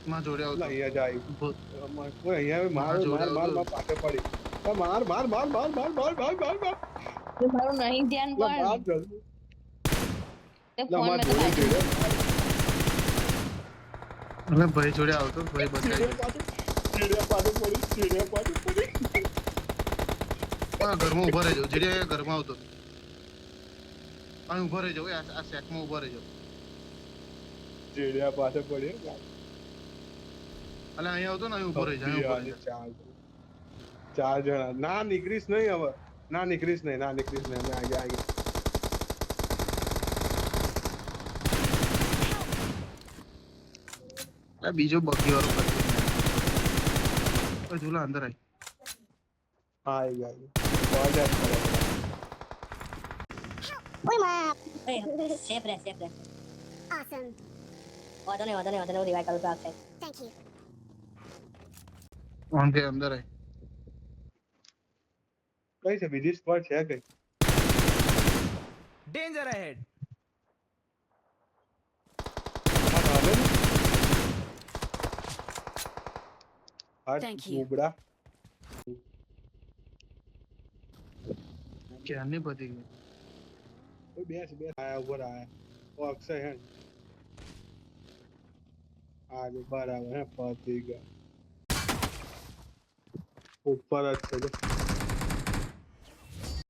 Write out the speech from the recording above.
માં જોડે આવતો અહીંયા જાય ઉભો ઓય અહીંયા માર જોડે માર માર આવતો માર પાછળ પડી માર માર માર માર માર માર માર માર માર મારું નહીં ધ્યાન માર પણ તે લા ફોન માર મેં તો જોડે બાજુ એટલે ભાઈ જોડે આવતો ભાઈ બચાવી ચીડિયા પાછું પડી હા ઘરમાં ઉભો રહેજો જેડે ઘરમાં આવતો અહીં ઉભો રહેજો આ સેટમાં ઉભો રહેજો ચીડિયા પાછળ પડી એટલે અહીં આવતો ને અહીં ઉભો રહેજો અહીં ઉભો રહેજો ચાર જણા ના નીકળીશ નહીં હવે ના નીકળીશ નહીં અમે આવી બીજો બકી વાળો કરી ઝૂલા અંદર આવી ગયા આવી ઓય માં સેફ રહે ઓસમ વાંધો નહીં રિવાઇવ કરું તો આવશે થેન્ક યુ ઓન કે અંદર આવી કઈ છે બીજી સ્પોટ છે કઈ Danger ahead. Thank you. ઉબડા ક્યારની પતી ગઈ કોઈ બેસ આયા ઉપર આયા ઓ અક્ષય હે આગે બરાબર હે પતી ગયા ઉપર જ છે